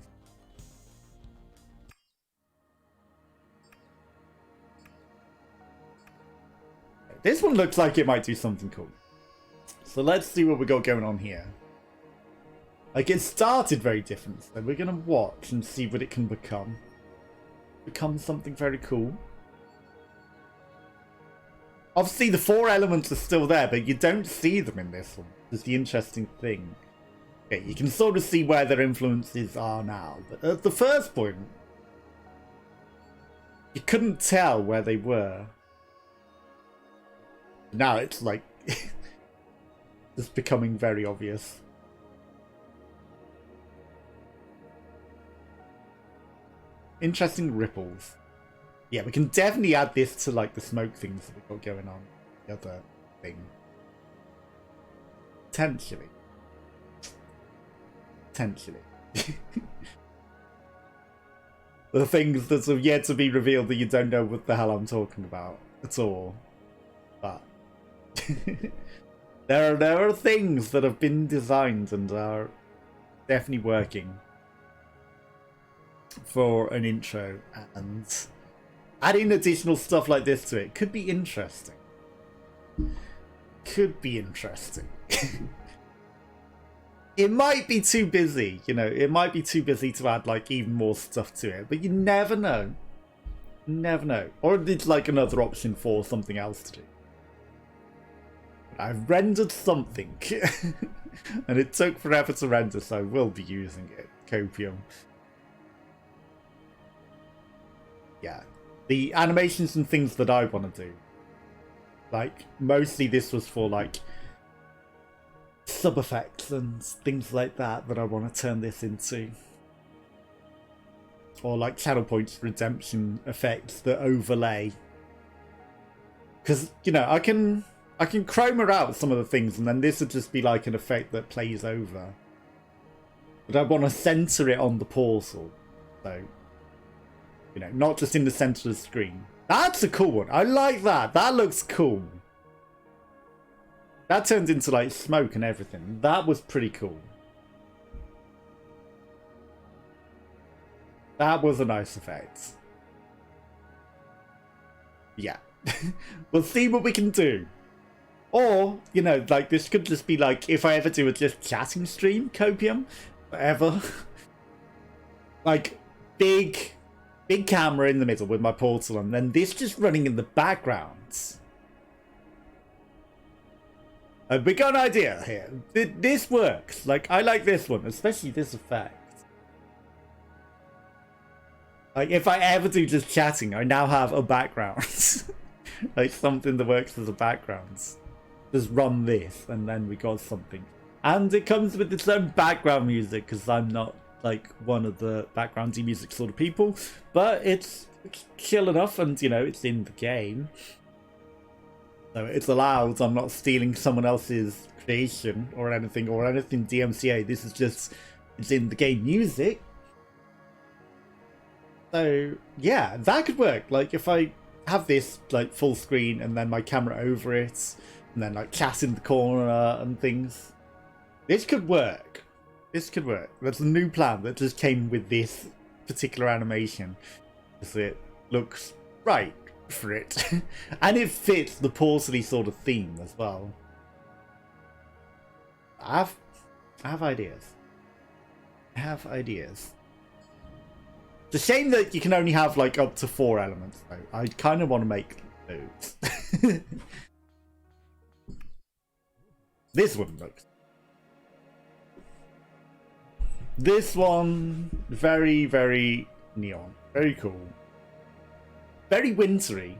This one looks like it might do something cool. So let's see what we got going on here. Like, it started very different, so we're gonna watch and see what it can become. Become something very cool. Obviously, the 4 elements are still there, but you don't see them in this one. That's the interesting thing. Okay, you can sort of see where their influences are now, but at the first point, you couldn't tell where they were. Now it's like just becoming very obvious. Interesting ripples. Yeah, we can definitely add this to like the smoke things that we've got going on. The other thing. Potentially. The things that have yet to be revealed that you don't know what the hell I'm talking about at all. But there are things that have been designed and are definitely working for an intro, and adding additional stuff like this to it could be interesting. It might be too busy, you know, it might be too busy to add like even more stuff to it, but you never know. Never know. Or it's like another option for something else to do. I've rendered something and it took forever to render, so I will be using it. Copium. Yeah, the animations and things that I want to do, like mostly this was for like sub effects and things like that I want to turn this into, or like channel points redemption effects that overlay, because you know I can chroma out some of the things and then this would just be like an effect that plays over, but I want to center it on the portal, so you know, not just in the center of the screen. That's a cool one. I like that. That looks cool. That turned into like smoke and everything. That was pretty cool. That was a nice effect. Yeah. We'll see what we can do. Or, you know, like this could just be like, if I ever do a just chatting stream, Copium, whatever. Like, big camera in the middle with my portal, and then this just running in the background. We got an idea here. This works. Like, I like this one, especially this effect. Like, if I ever do just chatting, I now have a background. Like, something that works as a background. Just run this, and then we got something. And it comes with its own background music, because I'm not, like, one of the backgroundy music sort of people. But it's chill enough, and, you know, it's in the game. So it's allowed. I'm not stealing someone else's creation or anything DMCA. This is just, it's in the game music. So yeah, that could work. Like, if I have this like full screen and then my camera over it, and then like chat in the corner and things, this could work. This could work. That's a new plan that just came with this particular animation, because it looks right for it. And it fits the portally sort of theme as well. I have ideas. I have ideas. It's a shame that you can only have like up to 4 elements though. I kind of want to make those. This one looks. This one, very, very neon. Very cool. Very wintry.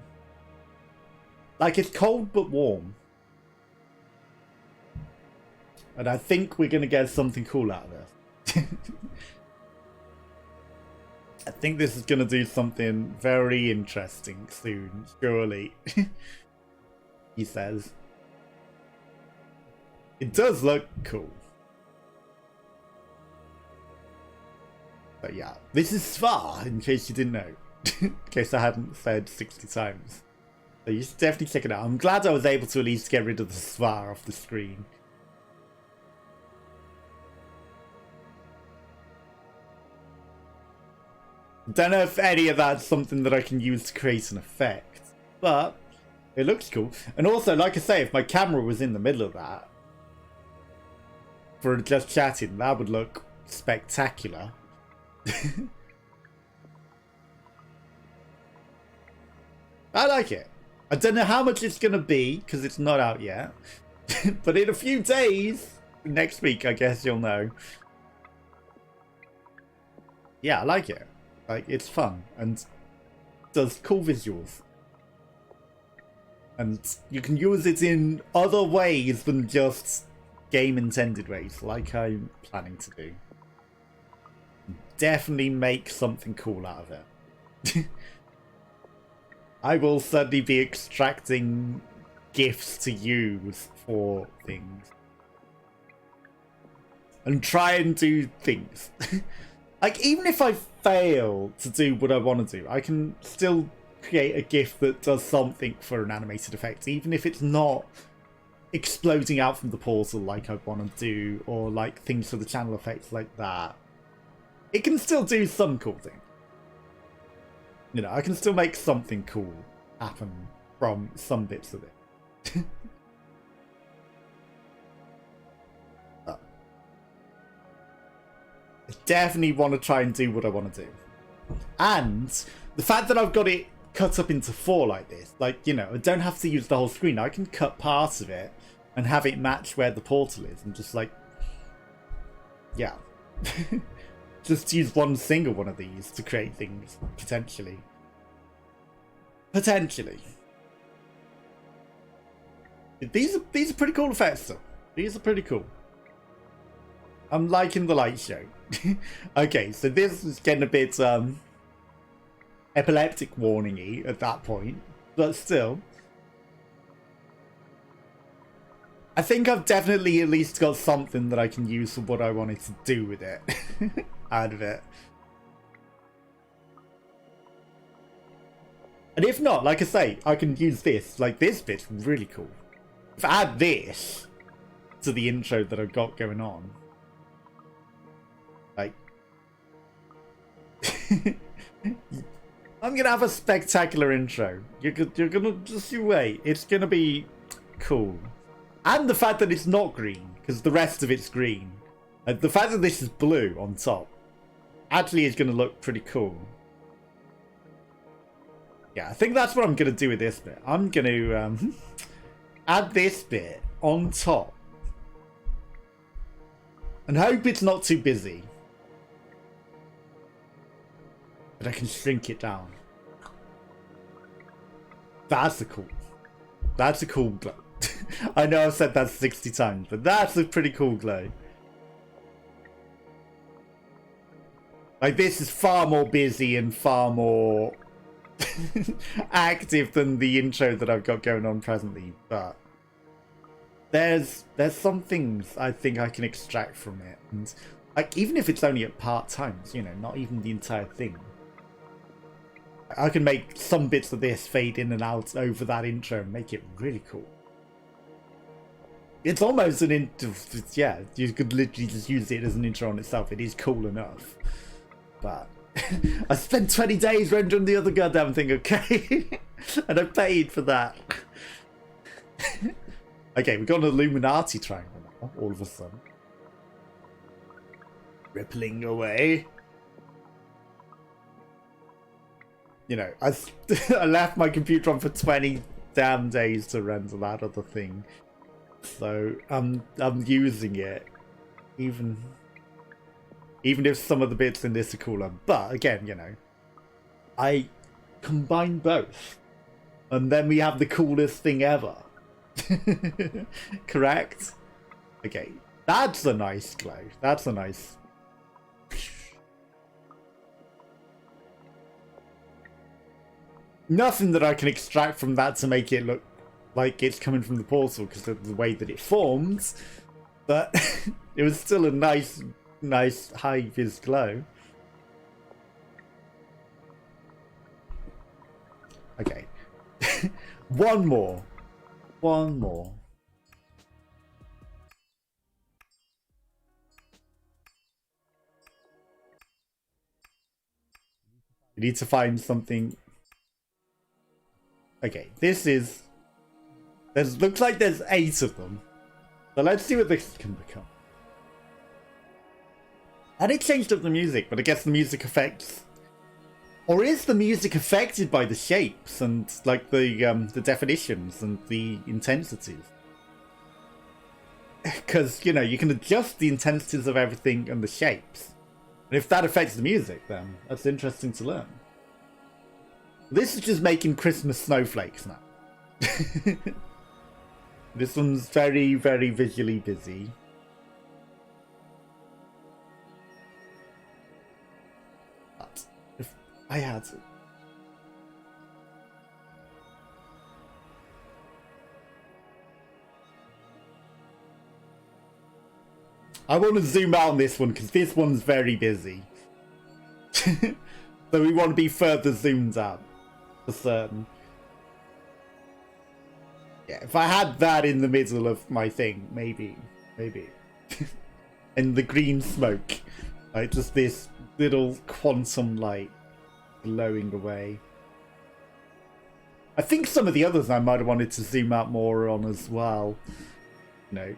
Like, it's cold but warm. And I think we're going to get something cool out of this. I think this is going to do something very interesting soon, surely. He says. It does look cool. But yeah, this is Sfare, in case you didn't know. In case I hadn't said 60 times. So you should definitely check it out. I'm glad I was able to at least get rid of the Sfare off the screen. Don't know if any of that's something that I can use to create an effect, but it looks cool. And also, like I say, if my camera was in the middle of that, for just chatting, that would look spectacular. I like it. I don't know how much it's going to be, because it's not out yet. But in a few days, next week, I guess you'll know. Yeah, I like it. Like, it's fun, and does cool visuals. And you can use it in other ways than just game-intended ways, like I'm planning to do. Definitely make something cool out of it. I will certainly be extracting GIFs to use for things. And try and do things. Like, even if I fail to do what I want to do, I can still create a GIF that does something for an animated effect, even if it's not exploding out from the portal like I want to do, or like things for the channel effects like that. It can still do some cool thing. You know, I can still make something cool happen from some bits of it. I definitely want to try and do what I want to do. And the fact that I've got it cut up into 4 like this, like, you know, I don't have to use the whole screen. I can cut parts of it and have it match where the portal is, and just like, yeah. Just use one single one of these to create things, potentially. Potentially. These are pretty cool effects though. These are pretty cool. I'm liking the light show. Okay, so this is getting a bit epileptic warning-y at that point, but still. I think I've definitely at least got something that I can use for what I wanted to do with it. Out of it. And if not, like I say, I can use this. Like, this bit's really cool. If I add this to the intro that I've got going on, like, I'm gonna have a spectacular intro. You're gonna just, you wait. It's gonna be cool. And the fact that it's not green, because the rest of it's green. The fact that this is blue on top actually is gonna look pretty cool. Yeah, I think that's what I'm gonna do with this bit. I'm gonna add this bit on top and hope it's not too busy. but I can shrink it down. That's a cool glow. I know I've said that 60 times, but that's a pretty cool glow. Like, this is far more busy and far more active than the intro that I've got going on presently, but there's some things I think I can extract from it, and like, even if it's only at part times, you know, not even the entire thing, I can make some bits of this fade in and out over that intro and make it really cool. It's almost an intro. Yeah, you could literally just use it as an intro on itself. It is cool enough. But I spent 20 days rendering the other goddamn thing, okay? And I paid for that. Okay, we've got an Illuminati triangle now, all of a sudden. Rippling away. You know, I left my computer on for 20 damn days to render that other thing. So I'm using it, even if some of the bits in this are cooler. But again, you know, I combine both, and then we have the coolest thing ever. Correct? Okay, that's a nice glow. That's a nice. Nothing that I can extract from that to make it look like it's coming from the portal because of the way that it forms, but it was still a nice high vis glow. Okay. One more. We need to find something. Okay, this is. Looks like there's 8 of them. So let's see what this can become. And it changed up the music, but I guess the music affects. Or is the music affected by the shapes and like the definitions and the intensities? Because, you know, you can adjust the intensities of everything and the shapes. And if that affects the music, then that's interesting to learn. This is just making Christmas snowflakes now. This one's very, very visually busy. But if I had to. I want to zoom out on this one because this one's very busy. So we want to be further zoomed out for certain. Yeah, if I had that in the middle of my thing, maybe. And the green smoke, like just this little quantum light glowing away. I think some of the others I might have wanted to zoom out more on as well. You know,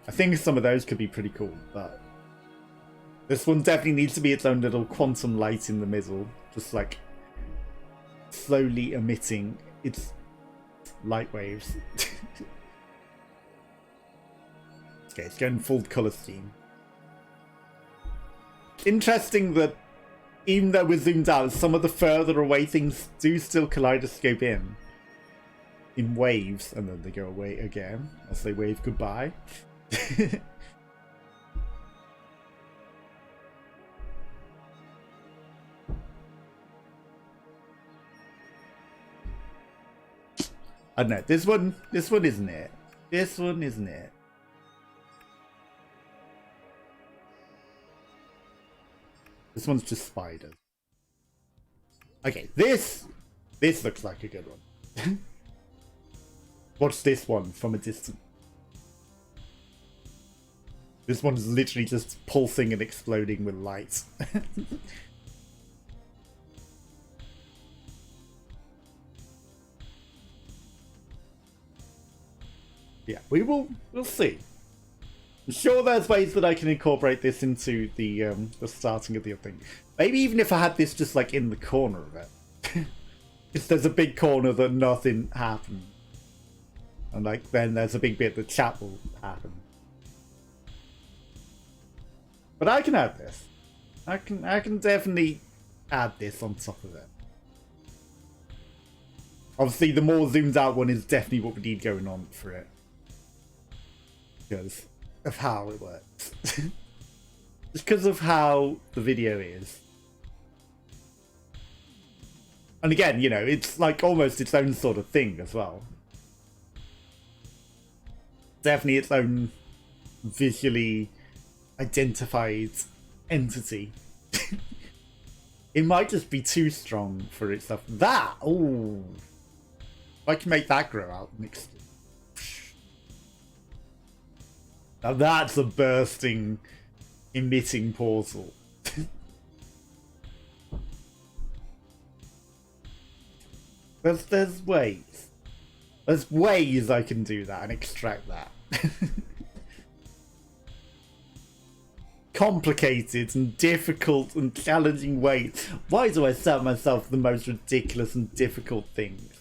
I think some of those could be pretty cool, but this one definitely needs to be its own little quantum light in the middle, just like slowly emitting its light waves. Okay, it's going full colour scheme. Interesting that even though we're zoomed out, some of the further away things do still kaleidoscope in waves, and then they go away again as they wave goodbye. I don't know. This one isn't it. This one isn't it. This one's just spiders. Okay, this looks like a good one. Watch this one from a distance. This one's literally just pulsing and exploding with light. Yeah, we'll see. I'm sure there's ways that I can incorporate this into the starting of the thing. Maybe even if I had this just like in the corner of it. If there's a big corner that nothing happened. And like then there's a big bit that chat will happen. But I can add this. I can definitely add this on top of it. Obviously, the more zoomed out one is definitely what we need going on for it. Because of how it works. Just because of how the video is. And again, you know, it's like almost its own sort of thing as well. Definitely its own visually identified entity. It might just be too strong for itself. That! Oh! I can make that grow out next. Now that's a bursting, emitting portal. There's ways. There's ways I can do that and extract that. Complicated and difficult and challenging ways. Why do I set myself the most ridiculous and difficult things?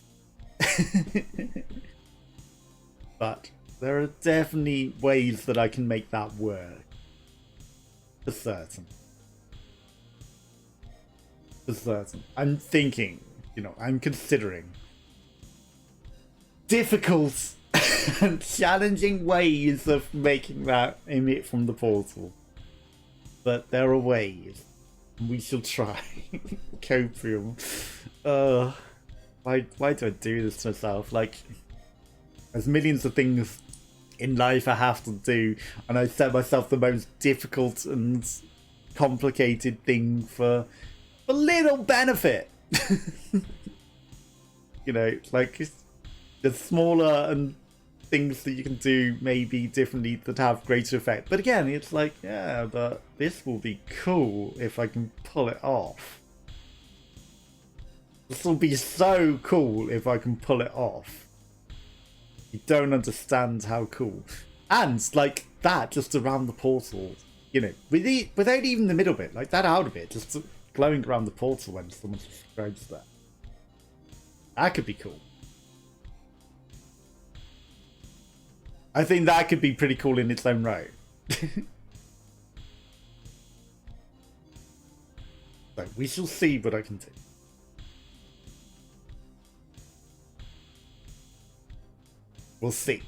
But there are definitely ways that I can make that work. For certain. For certain. I'm thinking, you know, I'm considering difficult and challenging ways of making that emit from the portal. But there are ways. We shall try. Copium. Why do I do this to myself? Like, there's millions of things in life I have to do, and I set myself the most difficult and complicated thing for little benefit. You know, like, the smaller and things that you can do maybe differently that have greater effect. But again, it's like, yeah, but this will be cool if I can pull it off. This will be so cool if I can pull it off. You don't understand how cool. And like that, just around the portal, you know, without even the middle bit, like that outer bit, just glowing around the portal when someone subscribes there. That could be cool. I think that could be pretty cool in its own right. So we shall see what I can do. We'll see.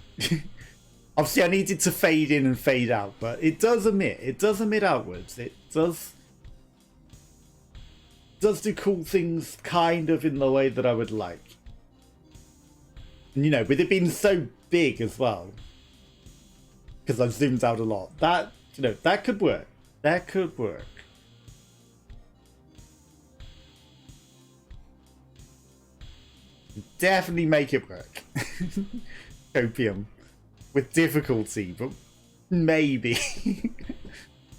Obviously, I need it to fade in and fade out, but it does emit. It does emit outwards. It does do cool things kind of in the way that I would like. And, you know, with it being so big as well, because I've zoomed out a lot, that, you know, that could work. That could work. Definitely make it work. Copium. With difficulty, but maybe.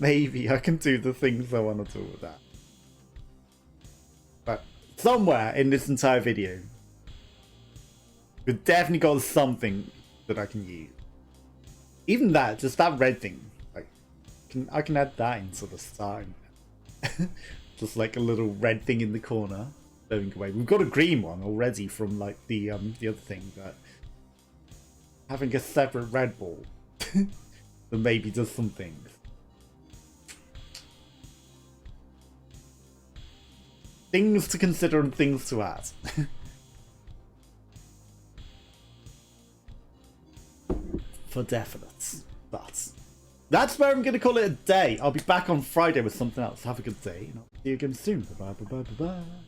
Maybe I can do the things I want to do with that. But somewhere in this entire video, we've definitely got something that I can use. Even that, just that red thing. Like, I can add that into the sign. Just like a little red thing in the corner. Going away. We've got a green one already from like the other thing, but having a separate red ball that maybe does some things. Things to consider and things to add. For definite. But that's where I'm going to call it a day. I'll be back on Friday with something else. Have a good day, and I'll see you again soon. Bye bye bye bye bye bye.